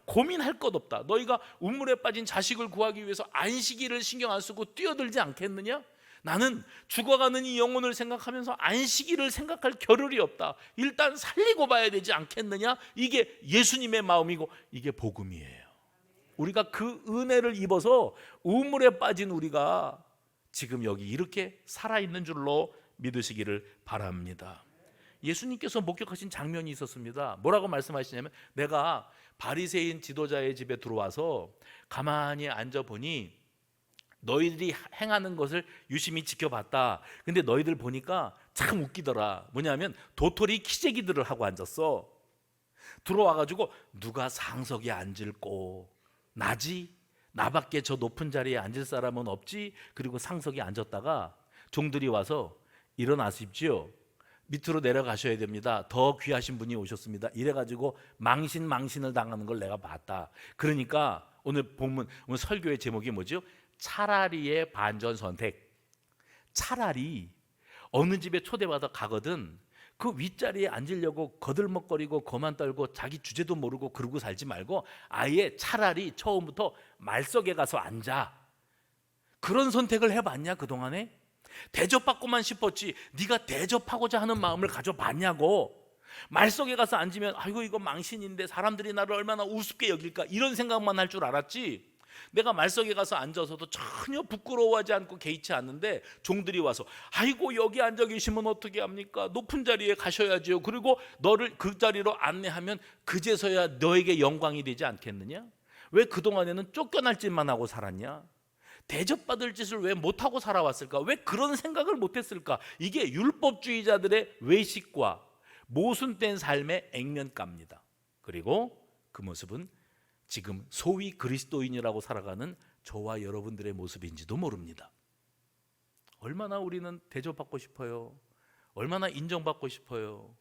고민할 것 없다. 너희가 우물에 빠진 자식을 구하기 위해서 안식일을 신경 안 쓰고 뛰어들지 않겠느냐? 나는 죽어가는 이 영혼을 생각하면서 안식일을 생각할 겨를이 없다. 일단 살리고 봐야 되지 않겠느냐? 이게 예수님의 마음이고 이게 복음이에요. 우리가 그 은혜를 입어서 우물에 빠진 우리가 지금 여기 이렇게 살아있는 줄로 믿으시기를 바랍니다. 예수님께서 목격하신 장면이 있었습니다. 뭐라고 말씀하시냐면, 내가 바리새인 지도자의 집에 들어와서 가만히 앉아보니 너희들이 행하는 것을 유심히 지켜봤다. 근데 너희들 보니까 참 웃기더라. 뭐냐면 도토리 키재기들을 하고 앉았어. 들어와가지고 누가 상석에 앉을꼬? 나지? 나밖에 저 높은 자리에 앉을 사람은 없지? 그리고 상석에 앉았다가 종들이 와서 일어나십시오. 밑으로 내려가셔야 됩니다. 더 귀하신 분이 오셨습니다. 이래가지고 망신을 당하는 걸 내가 봤다. 그러니까 오늘 본문, 오늘 설교의 제목이 뭐죠? 차라리의 반전 선택. 차라리 어느 집에 초대받아 가거든 그 윗자리에 앉으려고 거들먹거리고 거만 떨고 자기 주제도 모르고 그러고 살지 말고 아예 차라리 처음부터 말석에 가서 앉아. 그런 선택을 해봤냐 그동안에? 대접받고만 싶었지 네가 대접하고자 하는 마음을 가져봤냐고. 말석에 가서 앉으면 아이고 이거 망신인데 사람들이 나를 얼마나 우습게 여길까 이런 생각만 할 줄 알았지. 내가 말석에 가서 앉아서도 전혀 부끄러워하지 않고 개의치 않는데 종들이 와서 아이고 여기 앉아 계시면 어떻게 합니까? 높은 자리에 가셔야지요. 그리고 너를 그 자리로 안내하면 그제서야 너에게 영광이 되지 않겠느냐? 왜 그동안에는 쫓겨날 짓만 하고 살았냐? 대접받을 짓을 왜 못하고 살아왔을까? 왜 그런 생각을 못했을까? 이게 율법주의자들의 외식과 모순된 삶의 액면가입니다. 그리고 그 모습은 지금 소위 그리스도인이라고 살아가는 저와 여러분들의 모습인지도 모릅니다. 얼마나 우리는 대접받고 싶어요. 얼마나 인정받고 싶어요.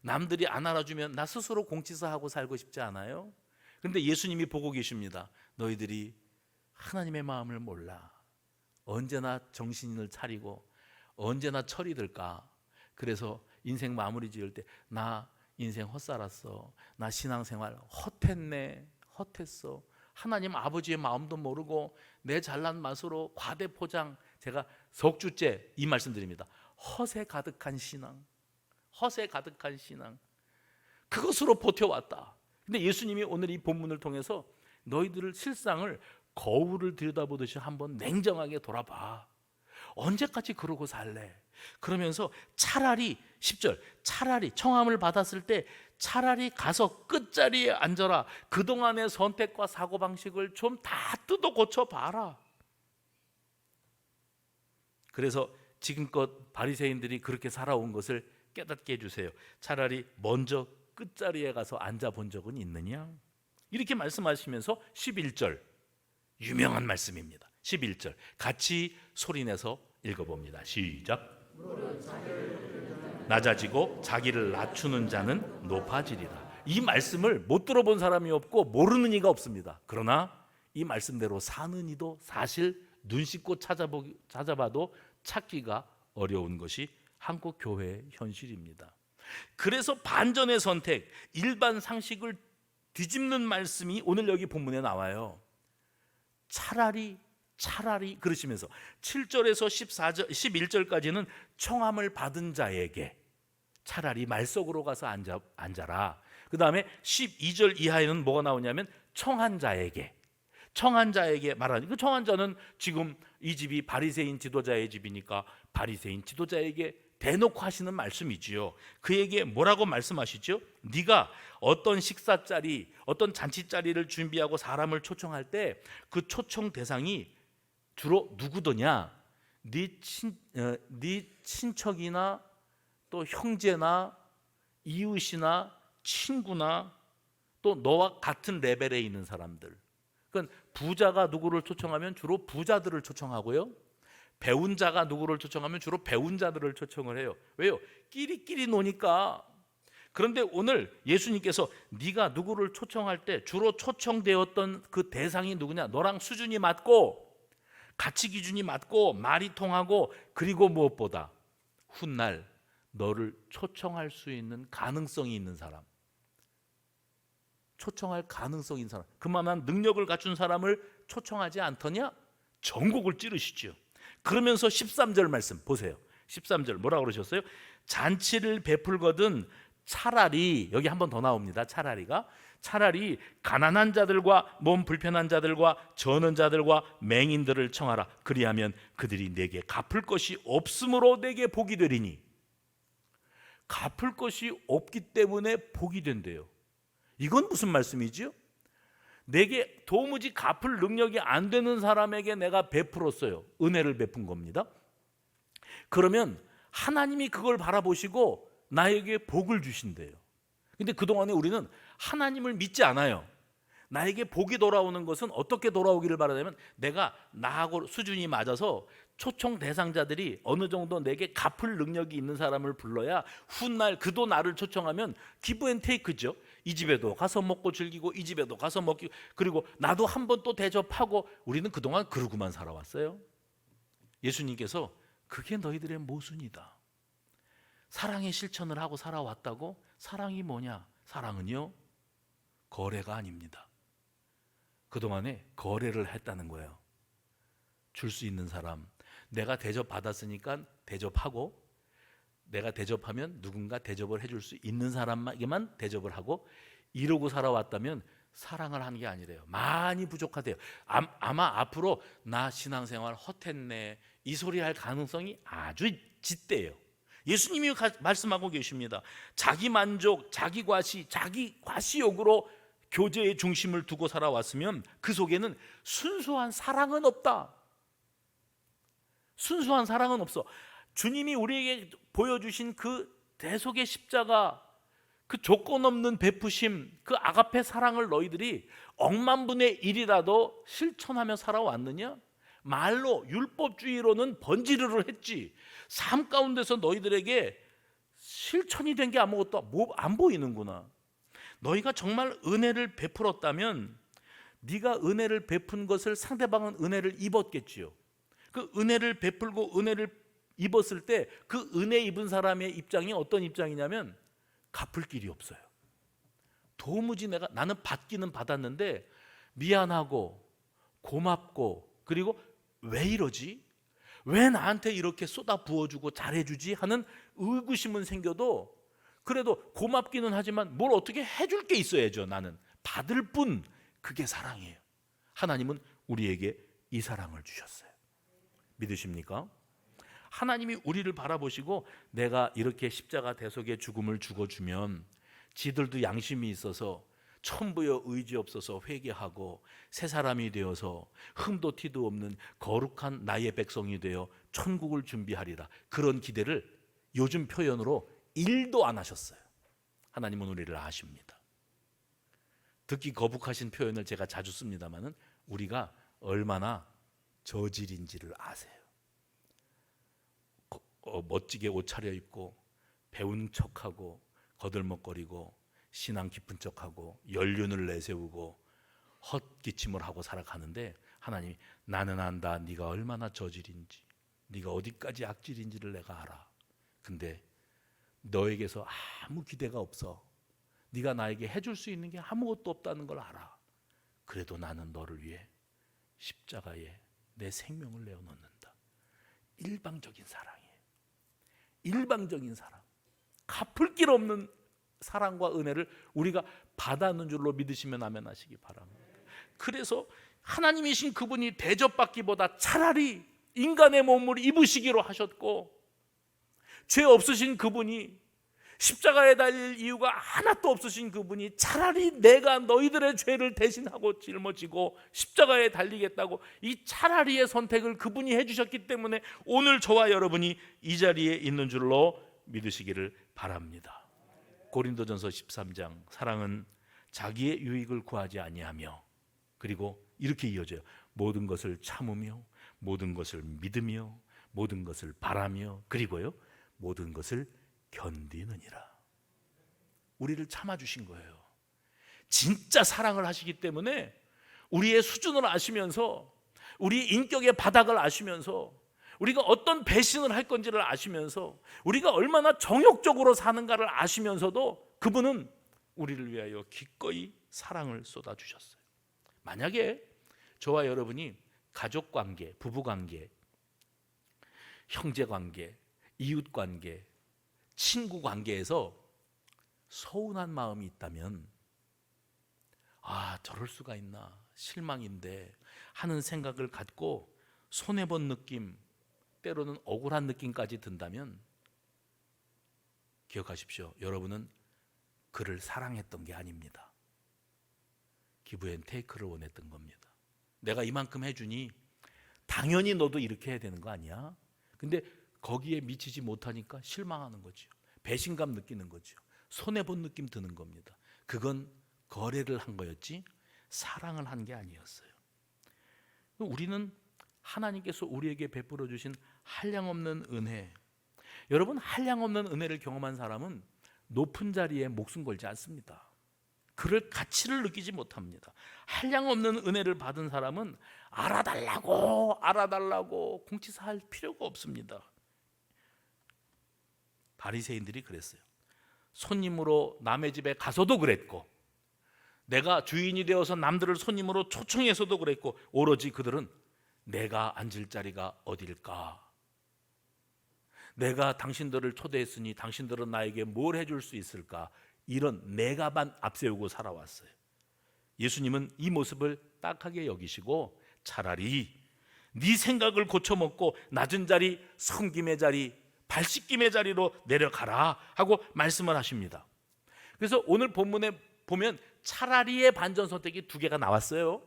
남들이 안 알아주면 나 스스로 공치사하고 살고 싶지 않아요? 그런데 예수님이 보고 계십니다. 너희들이 하나님의 마음을 몰라. 언제나 정신을 차리고 언제나 철이 들까? 그래서 인생 마무리 지을 때 나 인생 헛살았어. 나 신앙생활 헛했네. 헛했어. 하나님 아버지의 마음도 모르고 내 잘난 맛으로 과대 포장. 제가 석 주째 이 말씀 드립니다. 허세 가득한 신앙. 허세 가득한 신앙. 그것으로 버텨왔다. 근데 예수님이 오늘 이 본문을 통해서 너희들을 실상을 거울을 들여다보듯이 한번 냉정하게 돌아봐. 언제까지 그러고 살래? 그러면서 차라리 10절 차라리 청함을 받았을 때 차라리 가서 끝자리에 앉아라. 그동안의 선택과 사고방식을 좀 다 뜯어 고쳐봐라. 그래서 지금껏 바리새인들이 그렇게 살아온 것을 깨닫게 해주세요. 차라리 먼저 끝자리에 가서 앉아본 적은 있느냐? 이렇게 말씀하시면서 11절 유명한 말씀입니다. 11절 같이 소리내서 읽어봅니다. 시작. 낮아지고 자기를 낮추는 자는 높아지리라. 이 말씀을 못 들어본 사람이 없고 모르는 이가 없습니다. 그러나 이 말씀대로 사는 이도 사실 눈 씻고 찾아봐도 찾기가 어려운 것이 한국 교회의 현실입니다. 그래서 반전의 선택, 일반 상식을 뒤집는 말씀이 오늘 여기 본문에 나와요. 차라리 그러시면서 7절에서 14절, 11절까지는 청함을 받은 자에게 차라리 말석으로 가서 앉아라. 그 다음에 12절 이하에는 뭐가 나오냐면 청한 자에게 말하는, 그 청한 자는 지금 이 집이 바리새인 지도자의 집이니까 바리새인 지도자에게 대놓고 하시는 말씀이지요. 그에게 뭐라고 말씀하시죠? 네가 어떤 식사자리, 어떤 잔치자리를 준비하고 사람을 초청할 때 그 초청 대상이 주로 누구더냐? 네 친척이나 또 형제나 이웃이나 친구나 또 너와 같은 레벨에 있는 사람들. 그러니까 부자가 누구를 초청하면 주로 부자들을 초청하고요. 배운 자가 누구를 초청하면 주로 배운 자들을 초청을 해요. 왜요? 끼리끼리 노니까. 그런데 오늘 예수님께서 네가 누구를 초청할 때 주로 초청되었던 그 대상이 누구냐? 너랑 수준이 맞고 가치 기준이 맞고 말이 통하고 그리고 무엇보다 훗날 너를 초청할 수 있는 가능성이 있는 사람, 초청할 가능성이 있는 사람, 그만한 능력을 갖춘 사람을 초청하지 않더냐? 전곡을 찌르시죠. 그러면서 13절 말씀 보세요. 13절 뭐라고 그러셨어요? 잔치를 베풀거든 차라리, 여기 한 번 더 나옵니다. 차라리 가난한 자들과 몸 불편한 자들과 저는 자들과 맹인들을 청하라. 그리하면 그들이 내게 갚을 것이 없으므로 내게 복이 되리니. 갚을 것이 없기 때문에 복이 된대요. 이건 무슨 말씀이지요? 내게 도무지 갚을 능력이 안 되는 사람에게 내가 베풀었어요. 은혜를 베푼 겁니다. 그러면 하나님이 그걸 바라보시고 나에게 복을 주신대요. 근데 그동안에 우리는 하나님을 믿지 않아요. 나에게 복이 돌아오는 것은 어떻게 돌아오기를 바라냐면, 내가 나하고 수준이 맞아서 초청 대상자들이 어느 정도 내게 갚을 능력이 있는 사람을 불러야 훗날 그도 나를 초청하면 기브 앤 테이크죠. 이 집에도 가서 먹고 즐기고 이 집에도 가서 먹고, 그리고 나도 한 번 또 대접하고. 우리는 그동안 그러고만 살아왔어요. 예수님께서 그게 너희들의 모순이다. 사랑의 실천을 하고 살아왔다고? 사랑이 뭐냐? 사랑은요, 거래가 아닙니다. 그동안에 거래를 했다는 거예요. 줄 수 있는 사람, 내가 대접받았으니까 대접하고, 내가 대접하면 누군가 대접을 해줄 수 있는 사람에게만 대접을 하고, 이러고 살아왔다면 사랑을 하는 게 아니래요. 많이 부족하대요. 아마 앞으로 나 신앙생활 헛했네 이 소리 할 가능성이 아주 짙대요. 예수님이 말씀하고 계십니다. 자기 만족, 자기 과시욕으로 교제의 중심을 두고 살아왔으면 그 속에는 순수한 사랑은 없다. 순수한 사랑은 없어. 주님이 우리에게 보여주신 그 대속의 십자가, 그 조건 없는 베푸심, 그 아가페 사랑을 너희들이 억만분의 1이라도 실천하며 살아왔느냐? 말로 율법주의로는 번지르르 했지, 삶 가운데서 너희들에게 실천이 된 게 아무것도 안 보이는구나. 너희가 정말 은혜를 베풀었다면 네가 은혜를 베푼 것을 상대방은 은혜를 입었겠지요. 그 은혜를 베풀고 은혜를 입었을 때 그 은혜 입은 사람의 입장이 어떤 입장이냐면, 갚을 길이 없어요. 도무지 나는 받기는 받았는데 미안하고 고맙고, 그리고 왜 이러지? 왜 나한테 이렇게 쏟아 부어주고 잘해주지? 하는 의구심은 생겨도 그래도 고맙기는 하지만 뭘 어떻게 해줄 게 있어야죠. 나는 받을 뿐. 그게 사랑이에요. 하나님은 우리에게 이 사랑을 주셨어요. 믿으십니까? 하나님이 우리를 바라보시고 내가 이렇게 십자가 대속의 죽음을 죽어주면 지들도 양심이 있어서 천부여 의지 없어서 회개하고 새 사람이 되어서 흠도 티도 없는 거룩한 나의 백성이 되어 천국을 준비하리라. 그런 기대를 요즘 표현으로 1도 안 하셨어요. 하나님은 우리를 아십니다. 듣기 거북하신 표현을 제가 자주 씁니다마는 우리가 얼마나 저질인지를 아세요. 멋지게 옷 차려입고 배운 척하고 거들먹거리고 신앙 깊은 척하고 연륜을 내세우고 헛기침을 하고 살아가는데, 하나님이 나는 안다 네가 얼마나 저질인지, 네가 어디까지 악질인지를 내가 알아. 근데 너에게서 아무 기대가 없어. 네가 나에게 해줄 수 있는 게 아무것도 없다는 걸 알아. 그래도 나는 너를 위해 십자가에 내 생명을 내어놓는다. 일방적인 사랑이에요. 일방적인 사랑. 갚을 길 없는 사랑과 은혜를 우리가 받았는 줄로 믿으시면 아멘 하시기 바랍니다. 그래서 하나님이신 그분이 대접받기보다 차라리 인간의 몸을 입으시기로 하셨고, 죄 없으신 그분이, 십자가에 달릴 이유가 하나도 없으신 그분이 차라리 내가 너희들의 죄를 대신하고 짊어지고 십자가에 달리겠다고 이 차라리의 선택을 그분이 해주셨기 때문에 오늘 저와 여러분이 이 자리에 있는 줄로 믿으시기를 바랍니다. 고린도전서 13장, 사랑은 자기의 유익을 구하지 아니하며, 그리고 이렇게 이어져요. 모든 것을 참으며, 모든 것을 믿으며, 모든 것을 바라며, 그리고요 모든 것을 견디느니라. 우리를 참아주신 거예요. 진짜 사랑을 하시기 때문에 우리의 수준을 아시면서, 우리 인격의 바닥을 아시면서, 우리가 어떤 배신을 할 건지를 아시면서 우리가 얼마나 정욕적으로 사는가를 아시면서도 그분은 우리를 위하여 기꺼이 사랑을 쏟아주셨어요. 만약에 저와 여러분이 가족관계, 부부관계, 형제관계, 이웃관계, 친구관계에서 서운한 마음이 있다면 저럴 수가 있나, 실망인데 하는 생각을 갖고 손해본 느낌, 때로는 억울한 느낌까지 든다면 기억하십시오. 여러분은 그를 사랑했던 게 아닙니다. 기브 앤 테이크를 원했던 겁니다. 내가 이만큼 해주니 당연히 너도 이렇게 해야 되는 거 아니야? 근데 거기에 미치지 못하니까 실망하는 거죠. 배신감 느끼는 거죠. 손해본 느낌 드는 겁니다. 그건 거래를 한 거였지 사랑을 한 게 아니었어요. 우리는 하나님께서 우리에게 베풀어 주신 한량없는 은혜, 여러분, 한량없는 은혜를 경험한 사람은 높은 자리에 목숨 걸지 않습니다. 그럴 가치를 느끼지 못합니다. 한량없는 은혜를 받은 사람은 알아달라고 궁치사할 필요가 없습니다. 바리새인들이 그랬어요. 손님으로 남의 집에 가서도 그랬고, 내가 주인이 되어서 남들을 손님으로 초청해서도 그랬고, 오로지 그들은 내가 앉을 자리가 어딜까? 내가 당신들을 초대했으니 당신들은 나에게 뭘 해줄 수 있을까? 이런 내가만 앞세우고 살아왔어요. 예수님은 이 모습을 딱하게 여기시고 차라리 네 생각을 고쳐먹고 낮은 자리, 섬김의 자리, 발씻김의 자리로 내려가라 하고 말씀을 하십니다. 그래서 오늘 본문에 보면 차라리의 반전 선택이 두 개가 나왔어요.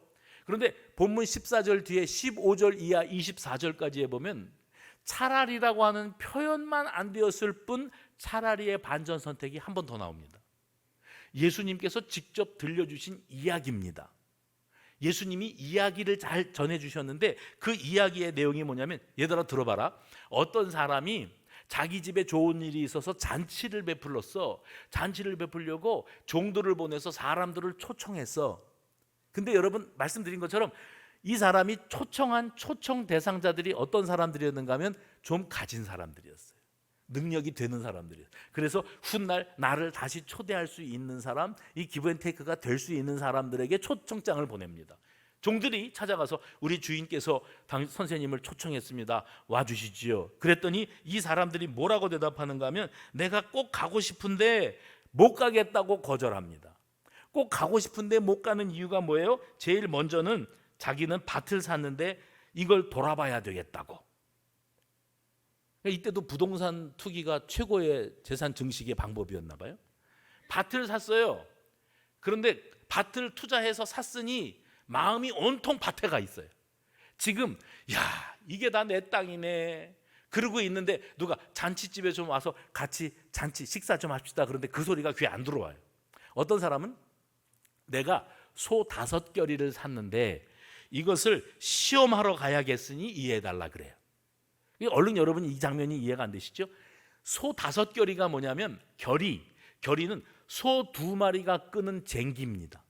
그런데 본문 14절 뒤에 15절 이하 24절까지에 보면 차라리라고 하는 표현만 안 되었을 뿐 차라리의 반전 선택이 한 번 더 나옵니다. 예수님께서 직접 들려주신 이야기입니다. 예수님이 이야기를 잘 전해주셨는데 그 이야기의 내용이 뭐냐면, 얘들아 들어봐라. 어떤 사람이 자기 집에 좋은 일이 있어서 잔치를 베풀었어. 잔치를 베풀려고 종들을 보내서 사람들을 초청했어. 근데 여러분 말씀드린 것처럼 이 사람이 초청한 초청 대상자들이 어떤 사람들이었는가 하면 좀 가진 사람들이었어요. 능력이 되는 사람들이었어요. 그래서 훗날 나를 다시 초대할 수 있는 사람, 이 기브 앤 테이크가 될 수 있는 사람들에게 초청장을 보냅니다. 종들이 찾아가서 우리 주인께서 선생님을 초청했습니다. 와주시지요. 그랬더니 이 사람들이 뭐라고 대답하는가 하면 내가 꼭 가고 싶은데 못 가겠다고 거절합니다. 꼭 가고 싶은데 못 가는 이유가 뭐예요? 제일 먼저는 자기는 밭을 샀는데 이걸 돌아봐야 되겠다고. 이때도 부동산 투기가 최고의 재산 증식의 방법이었나 봐요. 밭을 샀어요. 그런데 밭을 투자해서 샀으니 마음이 온통 밭에 가 있어요. 지금 이게 다 내 땅이네 그러고 있는데 누가 잔치집에 좀 와서 같이 잔치 식사 좀 합시다. 그런데 그 소리가 귀에 안 들어와요. 어떤 사람은 내가 소 5결이를 샀는데 이것을 시험하러 가야겠으니 이해해달라 그래요. 얼른 여러분 이 장면이 이해가 안 되시죠? 소 5결이가 뭐냐면 결이는 소 2마리가 끄는 쟁기입니다.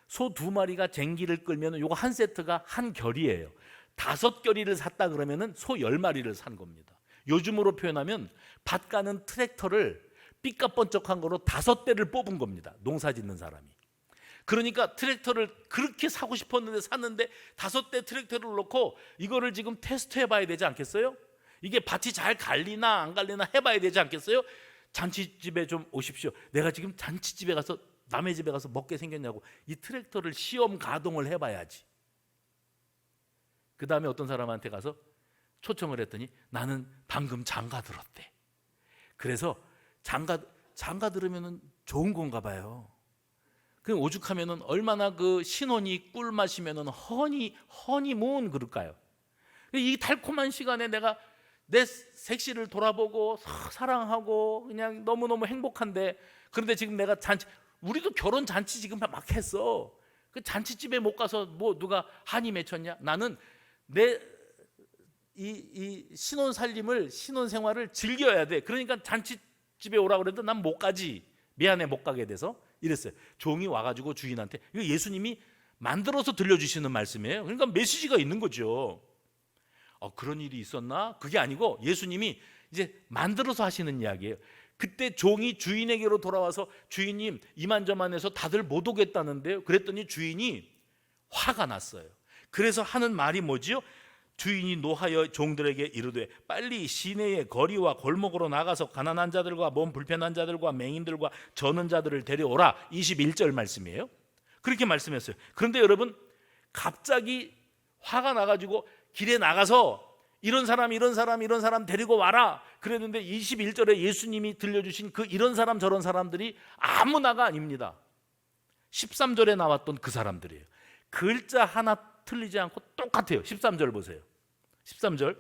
소 2마리가 쟁기를 끌면 요거 한 세트가 한 결이에요. 5결이를 샀다 그러면 소 10마리를 산 겁니다. 요즘으로 표현하면 밭 가는 트랙터를 삐까번쩍한 거로 5대를 뽑은 겁니다. 농사 짓는 사람이. 그러니까 트랙터를 그렇게 사고 싶었는데 샀는데 5대 트랙터를 놓고 이거를 지금 테스트해 봐야 되지 않겠어요? 이게 밭이 잘 갈리나 안 갈리나 해봐야 되지 않겠어요? 잔치집에 좀 오십시오. 내가 지금 잔치집에 가서 남의 집에 가서 먹게 생겼냐고 이 트랙터를 시험 가동을 해봐야지. 그 다음에 어떤 사람한테 가서 초청을 했더니 나는 방금 장가 들었대. 그래서 장가 들으면 좋은 건가 봐요. 그 오죽하면은 얼마나 그 신혼이 꿀 마시면은 허니문 그럴까요? 이 달콤한 시간에 내가 내 색시를 돌아보고 사랑하고 그냥 너무너무 행복한데, 그런데 지금 내가 우리도 결혼 잔치 지금 막 했어. 그 잔치집에 못 가서 뭐 누가 한이 맺혔냐? 나는 내 이 신혼 살림을, 신혼 생활을 즐겨야 돼. 그러니까 잔치집에 오라고 그래도 난 못 가지. 미안해, 못 가게 돼서 이랬어요. 종이 와가지고 주인한테, 이거 예수님이 만들어서 들려주시는 말씀이에요. 그러니까 메시지가 있는 거죠. 그런 일이 있었나? 그게 아니고 예수님이 이제 만들어서 하시는 이야기예요. 그때 종이 주인에게로 돌아와서 주인님 이만저만해서 다들 못 오겠다는데요. 그랬더니 주인이 화가 났어요. 그래서 하는 말이 뭐지요? 주인이 노하여 종들에게 이르되 빨리 시내의 거리와 골목으로 나가서 가난한 자들과 몸 불편한 자들과 맹인들과 저는 자들을 데려오라. 21절 말씀이에요. 그렇게 말씀했어요. 그런데 여러분 갑자기 화가 나가지고 길에 나가서 이런 사람 데리고 와라 그랬는데 21절에 예수님이 들려주신 그 이런 사람 저런 사람들이 아무나가 아닙니다. 13절에 나왔던 그 사람들이에요. 글자 하나 틀리지 않고 똑같아요. 13절 보세요. 13절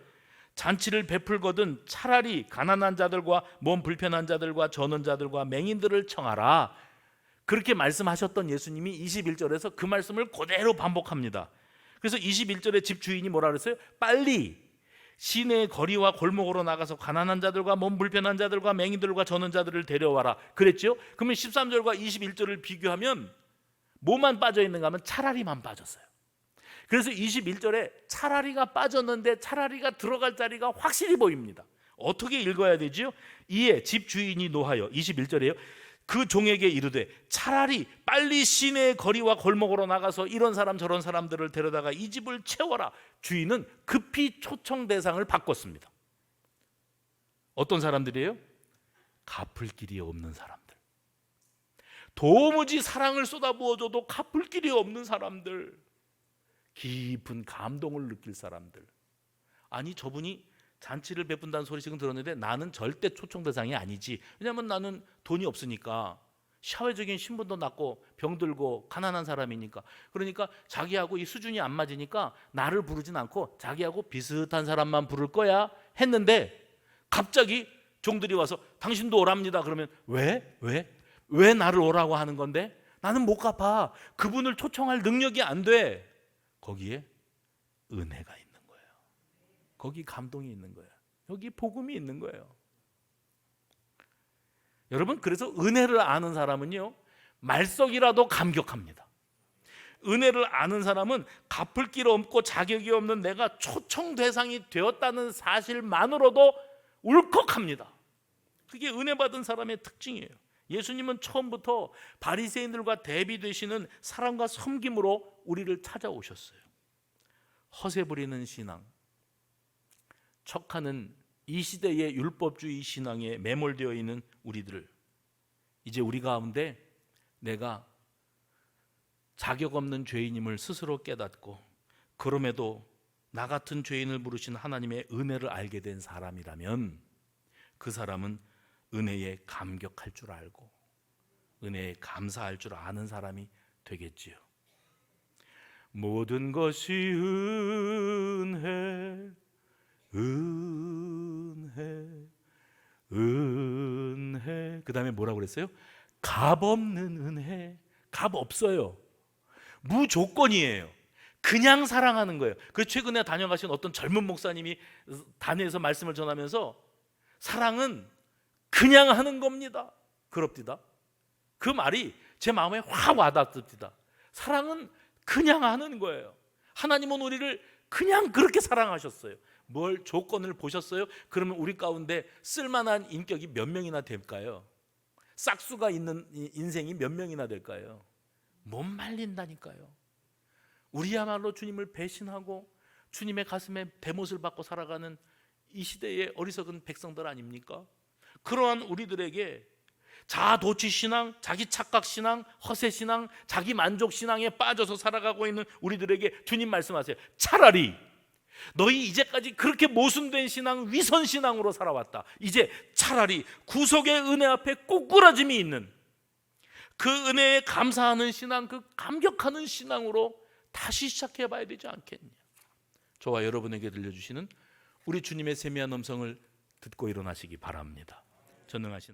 잔치를 베풀거든 차라리 가난한 자들과 몸 불편한 자들과 저는 자들과 맹인들을 청하라. 그렇게 말씀하셨던 예수님이 21절에서 그 말씀을 그대로 반복합니다. 그래서 21절에 집주인이 뭐라 그랬어요? 빨리 시내의 거리와 골목으로 나가서 가난한 자들과 몸 불편한 자들과 맹인들과 저는 자들을 데려와라 그랬죠? 그러면 13절과 21절을 비교하면 뭐만 빠져 있는가 하면 차라리만 빠졌어요. 그래서 21절에 차라리가 빠졌는데 차라리가 들어갈 자리가 확실히 보입니다. 어떻게 읽어야 되지요? 이에 집주인이 노하여 21절에요. 그 종에게 이르되 차라리 빨리 시내의 거리와 골목으로 나가서 이런 사람 저런 사람들을 데려다가 이 집을 채워라. 주인은 급히 초청 대상을 바꿨습니다. 어떤 사람들이에요? 갚을 길이 없는 사람들. 도무지 사랑을 쏟아부어줘도 갚을 길이 없는 사람들. 깊은 감동을 느낄 사람들. 아니 저분이 잔치를 베푼다는 소리 지금 들었는데 나는 절대 초청 대상이 아니지. 왜냐하면 나는 돈이 없으니까 사회적인 신분도 낮고 병들고 가난한 사람이니까. 그러니까 자기하고 이 수준이 안 맞으니까 나를 부르진 않고 자기하고 비슷한 사람만 부를 거야 했는데 갑자기 종들이 와서 당신도 오랍니다. 그러면 왜 나를 오라고 하는 건데? 나는 못 갚아. 그분을 초청할 능력이 안 돼. 거기에 은혜가 있는 거예요. 거기 감동이 있는 거예요. 여기 복음이 있는 거예요. 여러분 그래서 은혜를 아는 사람은요 말석이라도 감격합니다. 은혜를 아는 사람은 갚을 길 없고 자격이 없는 내가 초청 대상이 되었다는 사실만으로도 울컥합니다. 그게 은혜 받은 사람의 특징이에요. 예수님은 처음부터 바리새인들과 대비되시는 사랑과 섬김으로 우리를 찾아오셨어요. 허세 부리는 신앙, 척하는 이 시대의 율법주의 신앙에 매몰되어 있는 우리들, 이제 우리 가운데 내가 자격 없는 죄인임을 스스로 깨닫고 그럼에도 나 같은 죄인을 부르신 하나님의 은혜를 알게 된 사람이라면 그 사람은 은혜에 감격할 줄 알고 은혜에 감사할 줄 아는 사람이 되겠지요. 모든 것이 은혜 그 다음에 뭐라고 그랬어요? 값없는 은혜. 값 없어요. 무조건이에요. 그냥 사랑하는 거예요. 그래서 최근에 다녀가신 어떤 젊은 목사님이 단회에서 말씀을 전하면서 사랑은 그냥 하는 겁니다. 그럽디다. 그 말이 제 마음에 확 와닿습니다. 사랑은 그냥 하는 거예요. 하나님은 우리를 그냥 그렇게 사랑하셨어요. 뭘 조건을 보셨어요? 그러면 우리 가운데 쓸만한 인격이 몇 명이나 될까요? 싹수가 있는 인생이 몇 명이나 될까요? 못 말린다니까요. 우리야말로 주님을 배신하고 주님의 가슴에 대못을 받고 살아가는 이 시대의 어리석은 백성들 아닙니까? 그러한 우리들에게 자아도취 신앙, 자기 착각 신앙, 허세 신앙, 자기 만족 신앙에 빠져서 살아가고 있는 우리들에게 주님 말씀하세요. 차라리 너희 이제까지 그렇게 모순된 신앙, 위선 신앙으로 살아왔다. 이제 차라리 구속의 은혜 앞에 꼬꾸라짐이 있는 그 은혜에 감사하는 신앙, 그 감격하는 신앙으로 다시 시작해 봐야 되지 않겠냐. 저와 여러분에게 들려주시는 우리 주님의 세미한 음성을 듣고 일어나시기 바랍니다. 전능하신